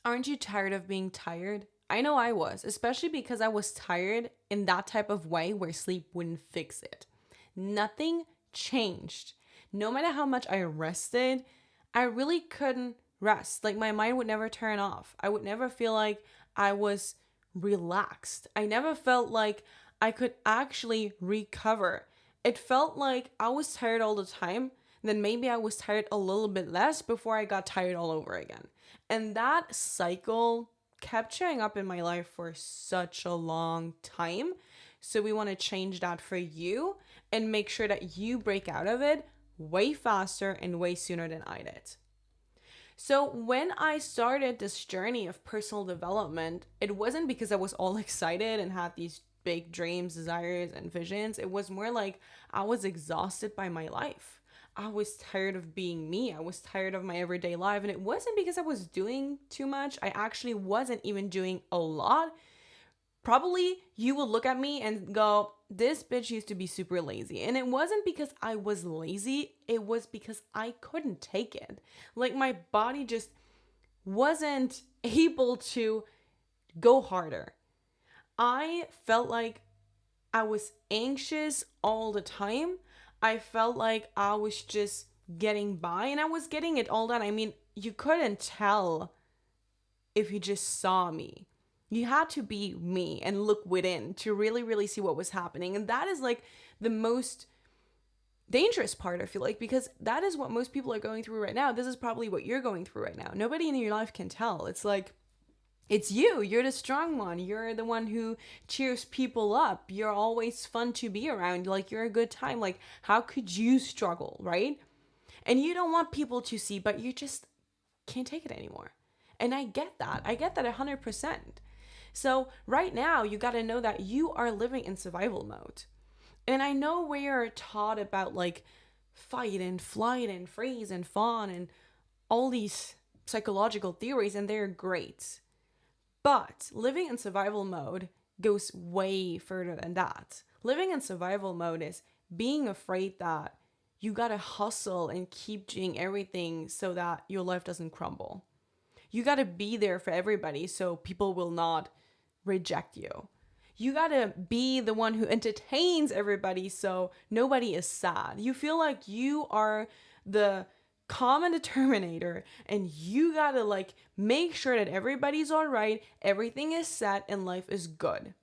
Aren't you tired of being tired? I know I was, especially because I was tired in that type of way where sleep wouldn't fix it. Nothing changed. No matter how much I rested, I really couldn't rest. Like my mind would never turn off. I would never feel like I was relaxed. I never felt like I could actually recover. It felt like I was tired all the time. Then maybe I was tired a little bit less before I got tired all over again. And that cycle kept showing up in my life for such a long time. So we want to change that for you and make sure that you break out of it way faster and way sooner than I did. So when I started this journey of personal development, it wasn't because I was all excited and had these big dreams, desires, and visions. It was more like I was exhausted by my life. I was tired of being me. I was tired of my everyday life. And it wasn't because I was doing too much. I actually wasn't even doing a lot. Probably you will look at me and go, this bitch used to be super lazy. And it wasn't because I was lazy, it was because I couldn't take it. Like my body just wasn't able to go harder. I felt like I was anxious all the time. I felt like I was just getting by and I was getting it all done. I mean, you couldn't tell if you just saw me. You had to be me and look within to really, really see what was happening. And that is like the most dangerous part, I feel like, because that is what most people are going through right now. This is probably what you're going through right now. Nobody in your life can tell. It's like, it's you. You're the strong one. You're the one who cheers people up. You're always fun to be around. Like, you're a good time. Like, how could you struggle, right? And you don't want people to see, but you just can't take it anymore. And I get that. I get that 100%. So right now, you got to know that you are living in survival mode. And I know we're taught about like fight and flight and freeze and fawn and all these psychological theories, and they're great. But living in survival mode goes way further than that. Living in survival mode is being afraid that you gotta hustle and keep doing everything so that your life doesn't crumble. You gotta be there for everybody so people will not reject you. You gotta be the one who entertains everybody so nobody is sad. You feel like you are the common determinator and you gotta like make sure that everybody's all right, everything is set, and life is good.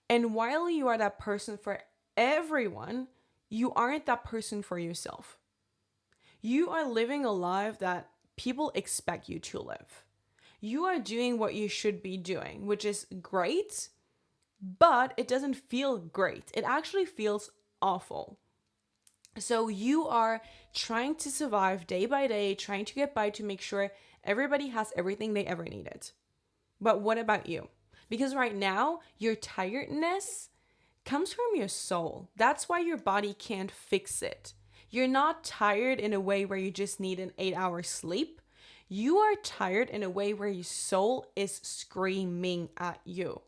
And while you are that person for everyone, you aren't that person for yourself. You are living a life that people expect you to live. You are doing what you should be doing, which is great, but it doesn't feel great. It actually feels awful. So you are trying to survive day by day, trying to get by to make sure everybody has everything they ever needed. But what about you? Because right now, your tiredness comes from your soul. That's why your body can't fix it. You're not tired in a way where you just need an 8-hour sleep. You are tired in a way where your soul is screaming at you.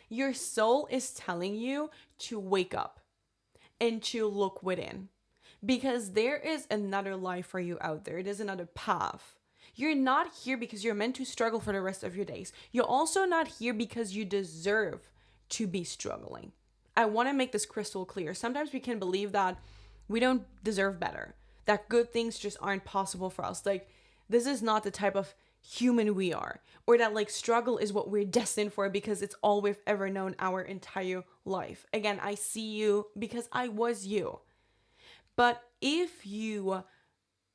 Your soul is telling you to wake up and to look within because there is another life for you out there. There's another path. You're not here because you're meant to struggle for the rest of your days. You're also not here because you deserve to be struggling. I want to make this crystal clear. Sometimes we can believe that we don't deserve better, that good things just aren't possible for us. Like, this is not the type of human we are, or that like struggle is what we're destined for because it's all we've ever known our entire life. Again, I see you because I was you. But if you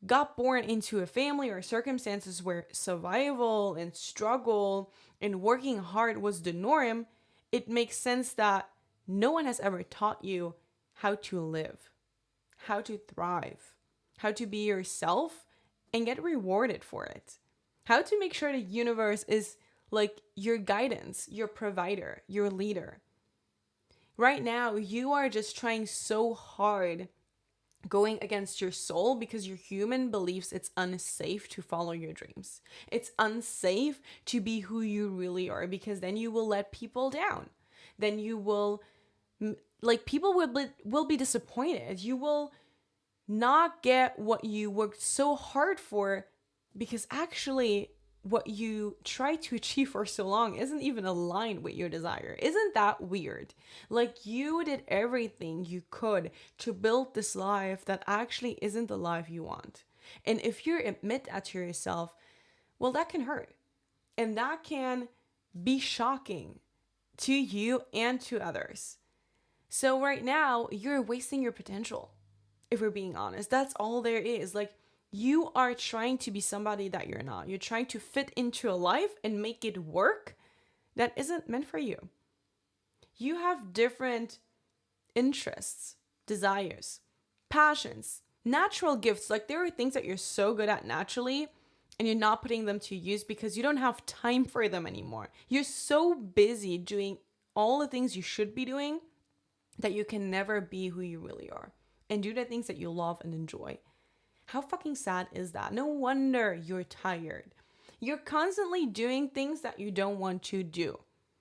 got born into a family or circumstances where survival and struggle and working hard was the norm, it makes sense that no one has ever taught you how to live, how to thrive, how to be yourself and get rewarded for it. How to make sure the universe is like your guidance, your provider, your leader. Right now, you are just trying so hard going against your soul because your human believes it's unsafe to follow your dreams. It's unsafe to be who you really are because then you will let people down. Then you will, like, people will be disappointed. You will not get what you worked so hard for because actually what you try to achieve for so long isn't even aligned with your desire. Isn't that weird? Like, you did everything you could to build this life that actually isn't the life you want. And if you admit that to yourself, well, that can hurt. And that can be shocking to you and to others. So right now, you're wasting your potential. If we're being honest, that's all there is. Like, you are trying to be somebody that you're not. You're trying to fit into a life and make it work that isn't meant for you. You have different interests, desires, passions, natural gifts. Like, there are things that you're so good at naturally and you're not putting them to use because you don't have time for them anymore. You're so busy doing all the things you should be doing that you can never be who you really are and do the things that you love and enjoy. How fucking sad is that? No wonder you're tired. You're constantly doing things that you don't want to do.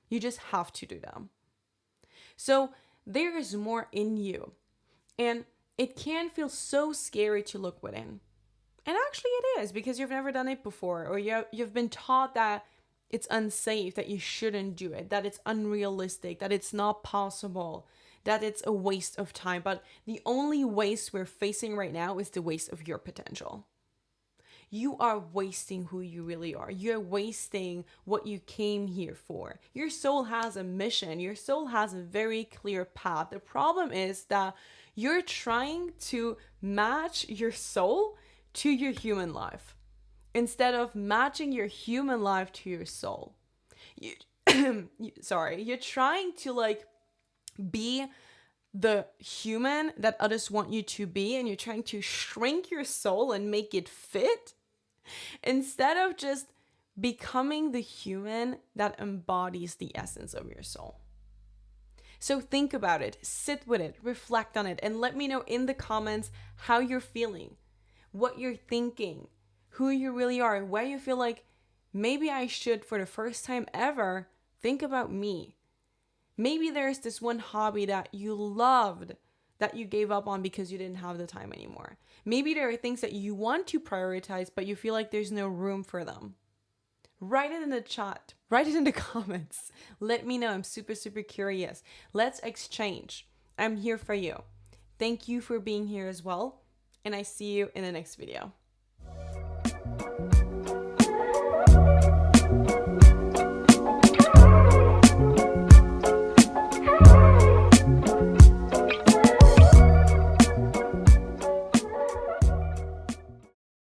You just have to do them. So there is more in you. And it can feel so scary to look within. And actually it is, because you've never done it before, or you've been taught that it's unsafe, that you shouldn't do it, that it's unrealistic, that it's not possible, that it's a waste of time. But the only waste we're facing right now is the waste of your potential. You are wasting who you really are. You're wasting what you came here for. Your soul has a mission. Your soul has a very clear path. The problem is that you're trying to match your soul to your human life instead of matching your human life to your soul. You're trying to like be the human that others want you to be, and you're trying to shrink your soul and make it fit instead of just becoming the human that embodies the essence of your soul. So think about it, sit with it, reflect on it, and let me know in the comments how you're feeling, what you're thinking, who you really are, and where you feel like maybe I should, for the first time ever, think about me. Maybe there's this one hobby that you loved that you gave up on because you didn't have the time anymore. Maybe there are things that you want to prioritize, but you feel like there's no room for them. Write it in the chat. Write it in the comments. Let me know. I'm super, super curious. Let's exchange. I'm here for you. Thank you for being here as well. And I see you in the next video.